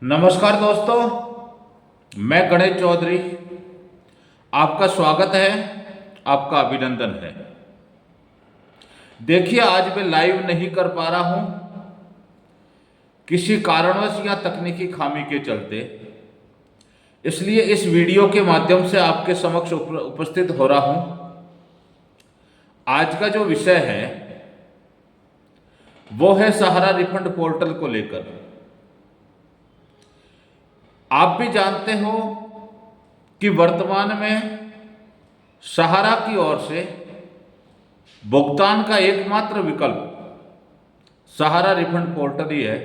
नमस्कार दोस्तों, मैं गणेश चौधरी। आपका स्वागत है, आपका अभिनंदन है। देखिए, आज मैं लाइव नहीं कर पा रहा हूं किसी कारणवश या तकनीकी खामी के चलते, इसलिए इस वीडियो के माध्यम से आपके समक्ष उपस्थित हो रहा हूं। आज का जो विषय है वो है सहारा रिफंड पोर्टल को लेकर। आप भी जानते हो कि वर्तमान में सहारा की ओर से भुगतान का एकमात्र विकल्प सहारा रिफंड पोर्टल ही है,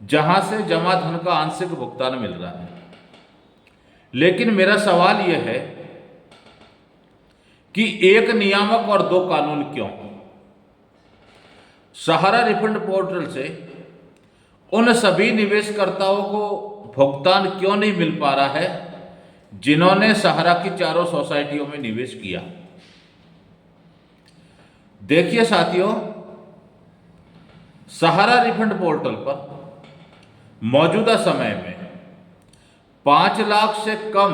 जहां से जमा धन का आंशिक भुगतान मिल रहा है। लेकिन मेरा सवाल यह है कि एक नियामक और दो कानून क्यों? सहारा रिफंड पोर्टल से उन सभी निवेशकर्ताओं को भुगतान क्यों नहीं मिल पा रहा है जिन्होंने सहारा की चारों सोसाइटियों में निवेश किया? देखिए साथियों, सहारा रिफंड पोर्टल पर मौजूदा समय में 5 लाख से कम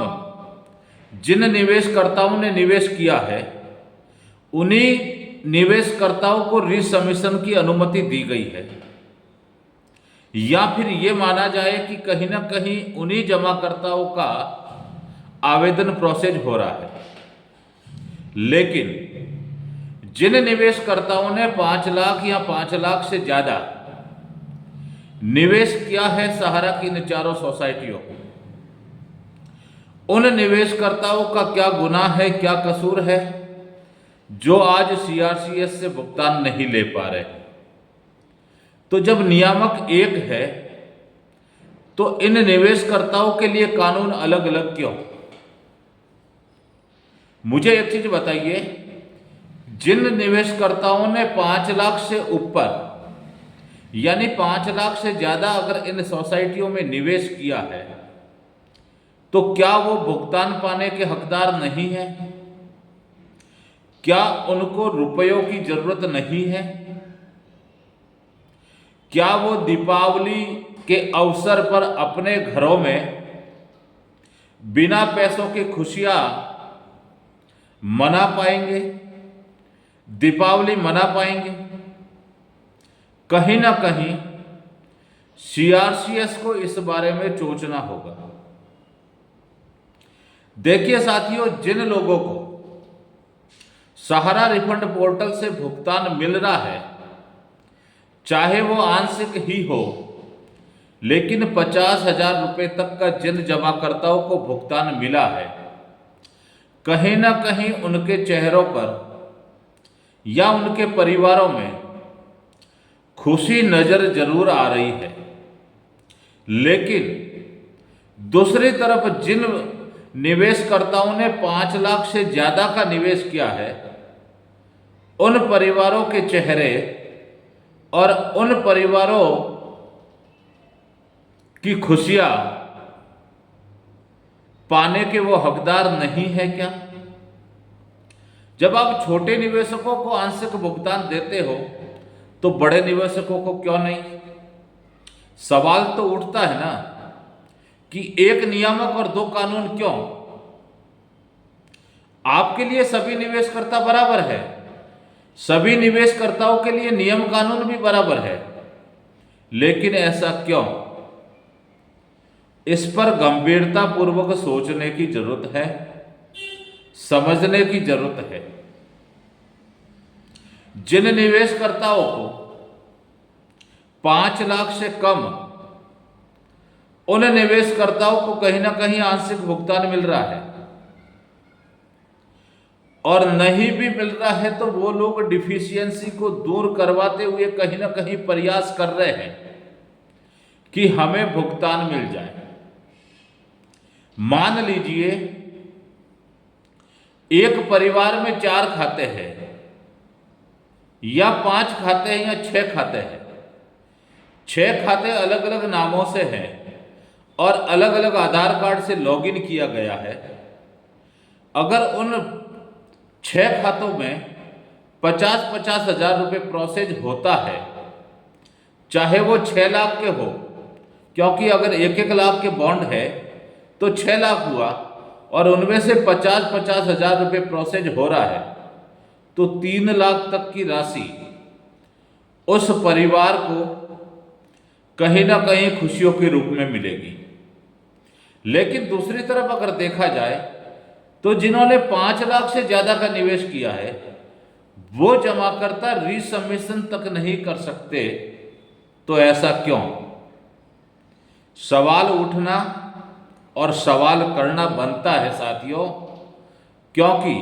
जिन निवेशकर्ताओं ने निवेश किया है, उन्हीं निवेशकर्ताओं को रिसबमिशन की अनुमति दी गई है, या फिर ये माना जाए कि कहीं ना कहीं उन्हीं जमाकर्ताओं का आवेदन प्रोसेस हो रहा है। लेकिन जिन निवेशकर्ताओं ने 5 लाख या 5 लाख से ज्यादा निवेश किया है सहारा की इन चारों सोसाइटियों को, उन निवेशकर्ताओं का क्या गुनाह है, क्या कसूर है जो आज सीआरसीएस से भुगतान नहीं ले पा रहे? तो जब नियामक एक है तो इन निवेशकर्ताओं के लिए कानून अलग अलग क्यों? मुझे एक चीज बताइए, जिन निवेशकर्ताओं ने 5 लाख से ऊपर यानी 5 लाख से ज्यादा अगर इन सोसाइटियों में निवेश किया है, तो क्या वो भुगतान पाने के हकदार नहीं है? क्या उनको रुपयों की जरूरत नहीं है? क्या वो दीपावली के अवसर पर अपने घरों में बिना पैसों की खुशियां मना पाएंगे, दीपावली मना पाएंगे? कहीं ना कहीं सीआरसीएस को इस बारे में सोचना होगा। देखिए साथियों, जिन लोगों को सहारा रिफंड पोर्टल से भुगतान मिल रहा है, चाहे वो आंशिक ही हो, लेकिन 50,000 रुपए तक का जिन जमाकर्ताओं को भुगतान मिला है, कहीं ना कहीं उनके चेहरों पर या उनके परिवारों में खुशी नजर जरूर आ रही है। लेकिन दूसरी तरफ जिन निवेशकर्ताओं ने 5 लाख से ज्यादा का निवेश किया है, उन परिवारों के चेहरे और उन परिवारों की खुशियां पाने के वो हकदार नहीं है क्या? जब आप छोटे निवेशकों को आंशिक भुगतान देते हो, तो बड़े निवेशकों को क्यों नहीं? सवाल तो उठता है ना कि एक नियामक और दो कानून क्यों? आपके लिए सभी निवेशकर्ता बराबर है, सभी निवेशकर्ताओं के लिए नियम कानून भी बराबर है, लेकिन ऐसा क्यों? इस पर गंभीरता पूर्वक सोचने की जरूरत है, समझने की जरूरत है। जिन निवेशकर्ताओं को 5 लाख से कम, उन निवेशकर्ताओं को कहीं ना कहीं आंशिक भुगतान मिल रहा है, और नहीं भी मिल रहा है तो वो लोग डिफिशियंसी को दूर करवाते हुए कहीं ना कहीं प्रयास कर रहे हैं कि हमें भुगतान मिल जाए। मान लीजिए एक परिवार में 4 खाते हैं, या 5 खाते हैं, या 6 खाते हैं। 6 खाते अलग अलग नामों से हैं और अलग अलग आधार कार्ड से लॉगिन किया गया है। अगर उन 6 खातों में 50-50 हजार रुपये प्रोसेस होता है, चाहे वो 6 लाख के हो क्योंकि अगर 1-1 लाख के बॉन्ड है तो 6 लाख हुआ, और उनमें से 50-50 हजार रुपये प्रोसेस हो रहा है, तो 3 लाख तक की राशि उस परिवार को कहीं ना कहीं खुशियों के रूप में मिलेगी। लेकिन दूसरी तरफ अगर देखा जाए तो जिन्होंने 5 लाख से ज्यादा का निवेश किया है वो जमाकर्ता रीसबमिशन तक नहीं कर सकते। तो ऐसा क्यों? सवाल उठना और सवाल करना बनता है साथियों, क्योंकि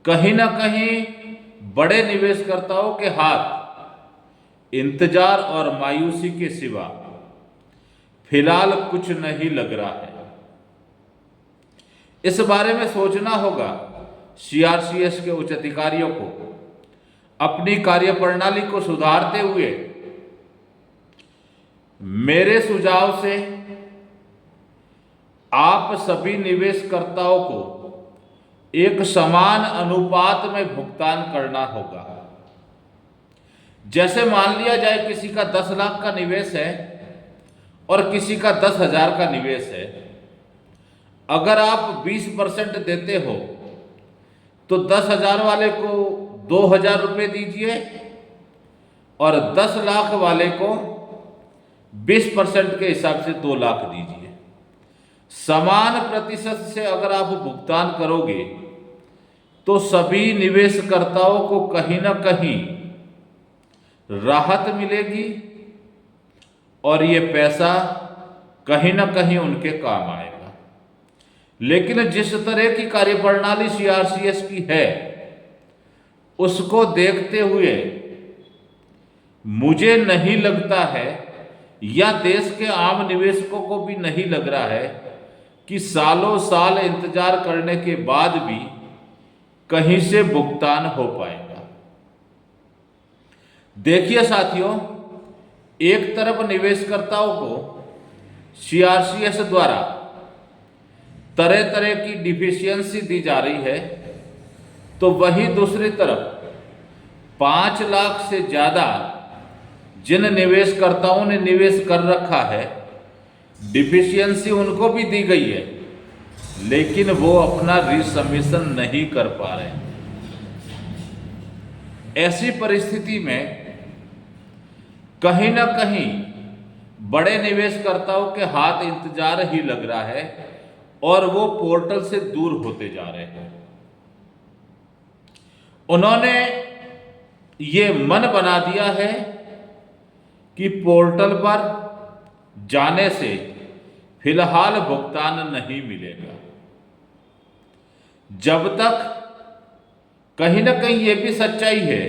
कहीं ना कहीं बड़े निवेशकर्ताओं के हाथ इंतजार और मायूसी के सिवा फिलहाल कुछ नहीं लग रहा है। इस बारे में सोचना होगा सीआरसीएस के उच्च अधिकारियों को अपनी कार्यप्रणाली को सुधारते हुए। मेरे सुझाव से आप सभी निवेशकर्ताओं को एक समान अनुपात में भुगतान करना होगा। जैसे मान लिया जाए किसी का 10 लाख का निवेश है और किसी का 10,000 का निवेश है। अगर आप 20% देते हो तो 10,000 वाले को 2,000 रुपये दीजिए और 10 लाख वाले को 20% के हिसाब से 2 लाख दीजिए। समान प्रतिशत से अगर आप भुगतान करोगे तो सभी निवेशकर्ताओं को कहीं ना कहीं राहत मिलेगी और ये पैसा कहीं ना कहीं उनके काम आएगा। लेकिन जिस तरह की कार्यप्रणाली सीआरसीएस की है उसको देखते हुए मुझे नहीं लगता है, या देश के आम निवेशकों को भी नहीं लग रहा है कि सालों साल इंतजार करने के बाद भी कहीं से भुगतान हो पाएगा। देखिए साथियों, एक तरफ निवेशकर्ताओं को सीआरसीएस द्वारा तरह तरह की डिफिशियंसी दी जा रही है, तो वहीं दूसरी तरफ 5 लाख से ज्यादा जिन निवेशकर्ताओं ने निवेश कर रखा है, डिफिशियंसी उनको भी दी गई है, लेकिन वो अपना रीसबमिशन नहीं कर पा रहे। ऐसी परिस्थिति में कहीं ना कहीं बड़े निवेशकर्ताओं के हाथ इंतजार ही लग रहा है और वो पोर्टल से दूर होते जा रहे हैं। उन्होंने ये मन बना दिया है कि पोर्टल पर जाने से फिलहाल भुगतान नहीं मिलेगा, जब तक कहीं ना कहीं ये भी सच्चाई है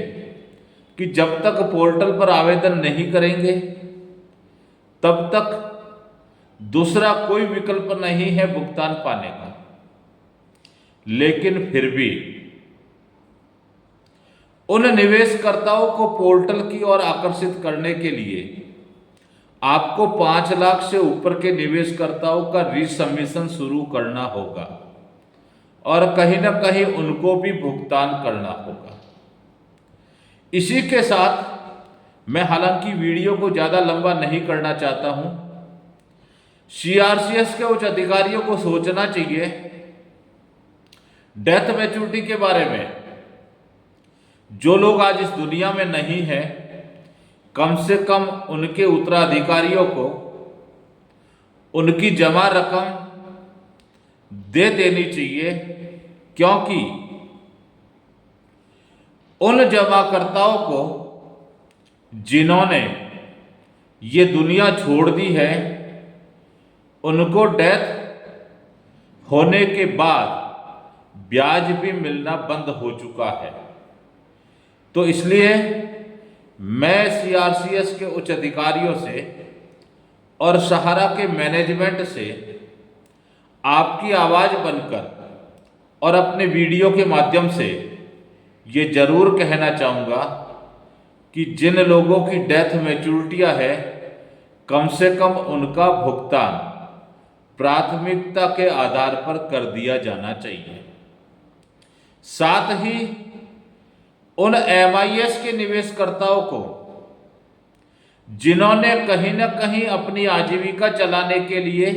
कि जब तक पोर्टल पर आवेदन नहीं करेंगे तब तक दूसरा कोई विकल्प नहीं है भुगतान पाने का। लेकिन फिर भी उन निवेशकर्ताओं को पोर्टल की ओर आकर्षित करने के लिए आपको 5 लाख से ऊपर के निवेशकर्ताओं का रीसबमिशन शुरू करना होगा और कहीं ना कहीं उनको भी भुगतान करना होगा। इसी के साथ मैं हालांकि वीडियो को ज़्यादा लंबा नहीं करना चाहता हूं। सीआरसीएस के उच्च अधिकारियों को सोचना चाहिए डेथ मैच्योरिटी के बारे में। जो लोग आज इस दुनिया में नहीं हैं, कम से कम उनके उत्तराधिकारियों को उनकी जमा रकम दे देनी चाहिए, क्योंकि उन जमाकर्ताओं को जिन्होंने ये दुनिया छोड़ दी है, उनको डेथ होने के बाद ब्याज भी मिलना बंद हो चुका है। तो इसलिए मैं सीआरसीएस के उच्च अधिकारियों से और सहारा के मैनेजमेंट से आपकी आवाज़ बनकर और अपने वीडियो के माध्यम से ये जरूर कहना चाहूँगा कि जिन लोगों की डेथ मैच्योरिटियाँ है, कम से कम उनका भुगतान प्राथमिकता के आधार पर कर दिया जाना चाहिए। साथ ही उन एमआईएस के निवेशकर्ताओं को जिन्होंने कहीं ना कहीं अपनी आजीविका चलाने के लिए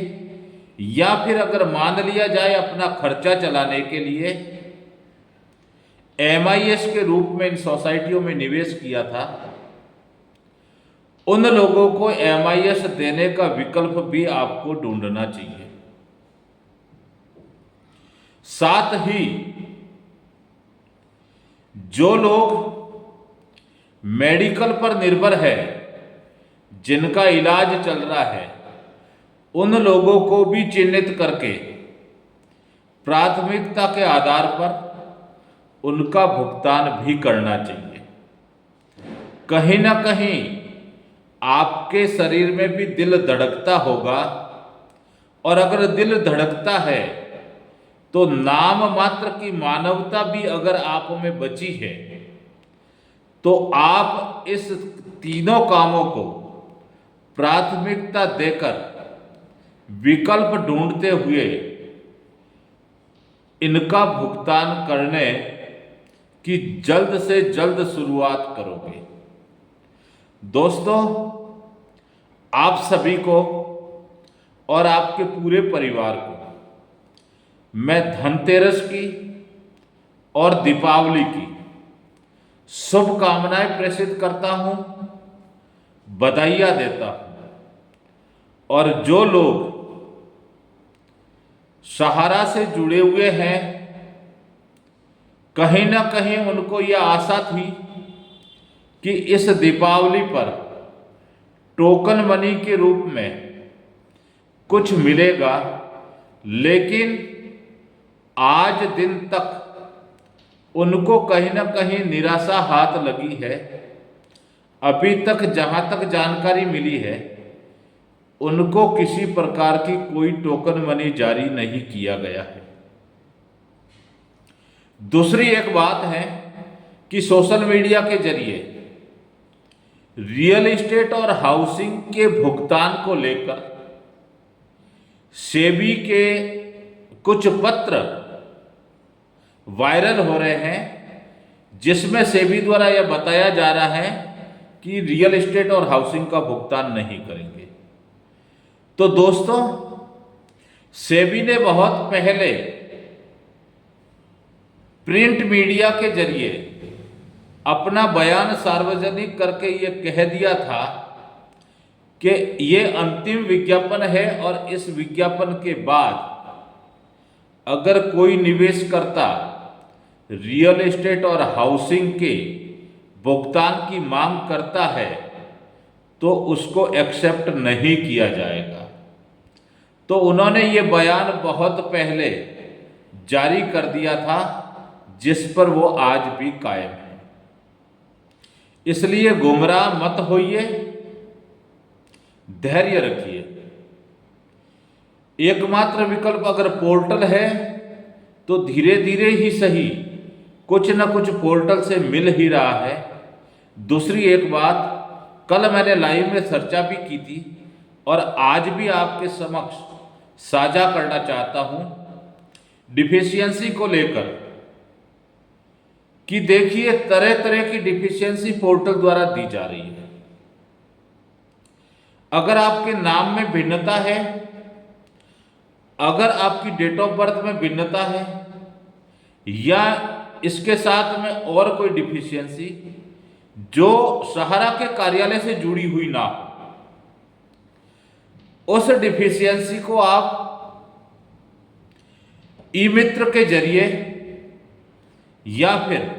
या फिर अगर मान लिया जाए अपना खर्चा चलाने के लिए एमआईएस के रूप में इन सोसाइटियों में निवेश किया था, उन लोगों को एमआईएस देने का विकल्प भी आपको ढूंढना चाहिए। साथ ही जो लोग मेडिकल पर निर्भर है, जिनका इलाज चल रहा है, उन लोगों को भी चिन्हित करके प्राथमिकता के आधार पर उनका भुगतान भी करना चाहिए। कहीं ना कहीं आपके शरीर में भी दिल धड़कता होगा, और अगर दिल धड़कता है तो नाम मात्र की मानवता भी अगर आप में बची है, तो आप इस तीनों कामों को प्राथमिकता देकर विकल्प ढूंढते हुए इनका भुगतान करने की जल्द से जल्द शुरुआत करोगे। दोस्तों, आप सभी को और आपके पूरे परिवार को मैं धनतेरस की और दीपावली की शुभकामनाएं प्रेषित करता हूं, बधाइयां देता हूं। और जो लोग सहारा से जुड़े हुए हैं, कहीं ना कहीं उनको यह आशा थी कि इस दीपावली पर टोकन मनी के रूप में कुछ मिलेगा, लेकिन आज दिन तक उनको कहीं ना कहीं निराशा हाथ लगी है। अभी तक जहां तक जानकारी मिली है, उनको किसी प्रकार की कोई टोकन मनी जारी नहीं किया गया है। दूसरी एक बात है कि सोशल मीडिया के जरिए रियल एस्टेट और हाउसिंग के भुगतान को लेकर सेबी के कुछ पत्र वायरल हो रहे हैं, जिसमें सेबी द्वारा यह बताया जा रहा है कि रियल एस्टेट और हाउसिंग का भुगतान नहीं करेंगे। तो दोस्तों, सेबी ने बहुत पहले प्रिंट मीडिया के जरिए अपना बयान सार्वजनिक करके ये कह दिया था कि ये अंतिम विज्ञापन है, और इस विज्ञापन के बाद अगर कोई निवेशकर्ता रियल एस्टेट और हाउसिंग के भुगतान की मांग करता है तो उसको एक्सेप्ट नहीं किया जाएगा। तो उन्होंने ये बयान बहुत पहले जारी कर दिया था, जिस पर वो आज भी कायम है। इसलिए गुमराह मत होइए, धैर्य रखिए। एकमात्र विकल्प अगर पोर्टल है तो धीरे धीरे ही सही कुछ न कुछ पोर्टल से मिल ही रहा है। दूसरी एक बात, कल मैंने लाइव में चर्चा भी की थी और आज भी आपके समक्ष साझा करना चाहता हूं, डिफिशियंसी को लेकर कि देखिए तरह तरह की डिफिशियंसी पोर्टल द्वारा दी जा रही है। अगर आपके नाम में भिन्नता है, अगर आपकी डेट ऑफ बर्थ में भिन्नता है, या इसके साथ में और कोई डिफिशियंसी जो सहारा के कार्यालय से जुड़ी हुई ना हो, उस डिफिशियंसी को आप ई मित्र के जरिए या फिर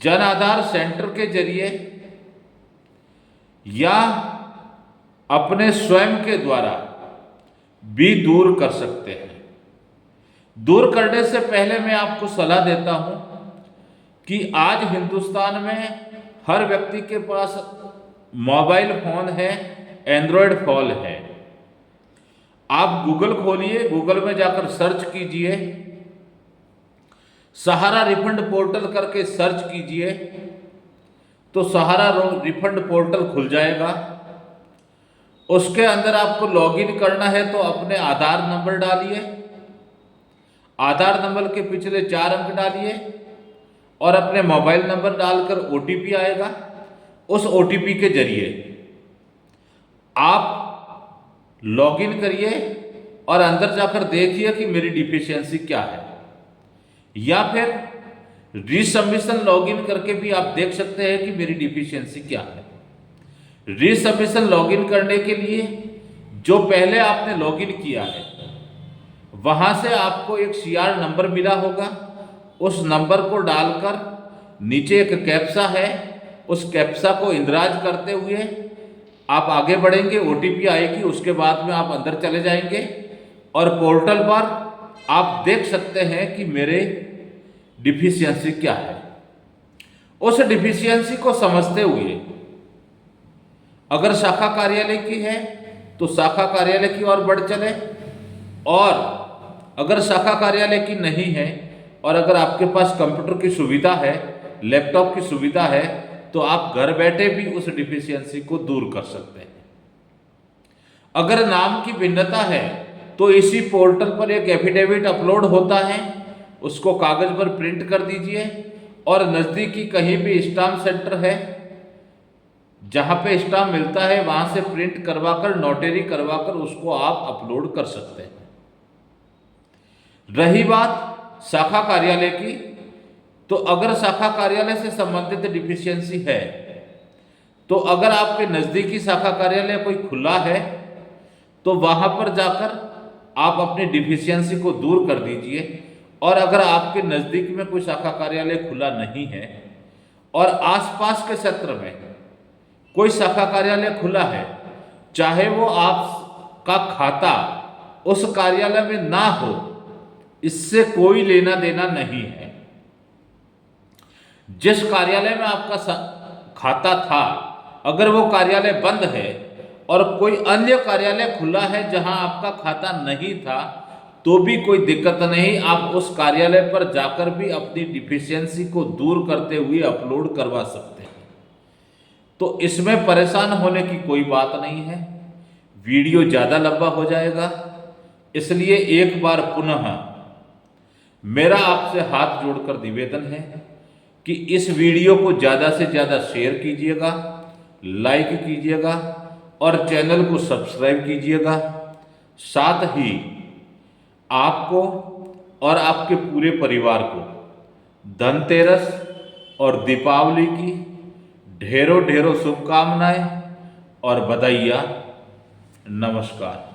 जन आधार सेंटर के जरिए या अपने स्वयं के द्वारा भी दूर कर सकते हैं। दूर करने से पहले मैं आपको सलाह देता हूं कि आज हिंदुस्तान में हर व्यक्ति के पास मोबाइल फोन है, एंड्रॉयड फोन है। आप गूगल खोलिए, गूगल में जाकर सर्च कीजिए, सहारा रिफंड पोर्टल करके सर्च कीजिए तो सहारा रिफंड पोर्टल खुल जाएगा। उसके अंदर आपको लॉगिन करना है तो अपने आधार नंबर डालिए, आधार नंबर के पिछले 4 अंक डालिए और अपने मोबाइल नंबर डालकर ओटीपी आएगा, उस ओटीपी के जरिए आप लॉगिन करिए और अंदर जाकर देखिए कि मेरी डिफिशियंसी क्या है, या फिर रीसबमिशन लॉगिन करके भी आप देख सकते हैं कि मेरी डिफिशियंसी क्या है। रीसबमिशन लॉगिन करने के लिए जो पहले आपने लॉगिन किया है वहां से आपको एक सीआर नंबर मिला होगा, उस नंबर को डालकर नीचे एक कैप्सा है, उस कैप्सा को इंदराज करते हुए आप आगे बढ़ेंगे, ओटीपी आएगी, उसके बाद में आप अंदर चले जाएंगे और पोर्टल पर आप देख सकते हैं कि मेरे डिफिशियंसी क्या है। उस डिफिशियंसी को समझते हुए अगर शाखा कार्यालय की है तो शाखा कार्यालय की ओर बढ़ चले, और अगर शाखा कार्यालय की नहीं है और अगर आपके पास कंप्यूटर की सुविधा है, लैपटॉप की सुविधा है, तो आप घर बैठे भी उस डिफिशियंसी को दूर कर सकते हैं। अगर नाम की भिन्नता है तो इसी पोर्टल पर एक एफिडेविट अपलोड होता है, उसको कागज पर प्रिंट कर दीजिए और नज़दीकी कहीं भी स्टाम्प सेंटर है जहां पे स्टाम्प मिलता है वहां से प्रिंट करवाकर, नोटरी करवाकर उसको आप अपलोड कर सकते हैं। रही बात शाखा कार्यालय की, तो अगर शाखा कार्यालय से संबंधित डिफिशियंसी है तो अगर आपके नज़दीकी शाखा कार्यालय कोई खुला है तो वहां पर जाकर आप अपनी डिफिशियंसी को दूर कर दीजिए। और अगर आपके नज़दीक में कोई शाखा कार्यालय खुला नहीं है और आसपास के क्षेत्र में कोई शाखा कार्यालय खुला है, चाहे वो आपका खाता उस कार्यालय में ना हो, इससे कोई लेना देना नहीं है। जिस कार्यालय में आपका खाता था, अगर वो कार्यालय बंद है और कोई अन्य कार्यालय खुला है जहां आपका खाता नहीं था, तो भी कोई दिक्कत नहीं, आप उस कार्यालय पर जाकर भी अपनी डिफिशियंसी को दूर करते हुए अपलोड करवा सकते हैं। तो इसमें परेशान होने की कोई बात नहीं है। वीडियो ज़्यादा लंबा हो जाएगा, इसलिए एक बार पुनः मेरा आपसे हाथ जोड़कर निवेदन है कि इस वीडियो को ज़्यादा से ज़्यादा शेयर कीजिएगा, लाइक कीजिएगा और चैनल को सब्सक्राइब कीजिएगा। साथ ही आपको और आपके पूरे परिवार को धनतेरस और दीपावली की ढेरों ढेरों शुभकामनाएं और बधाइयाँ। नमस्कार।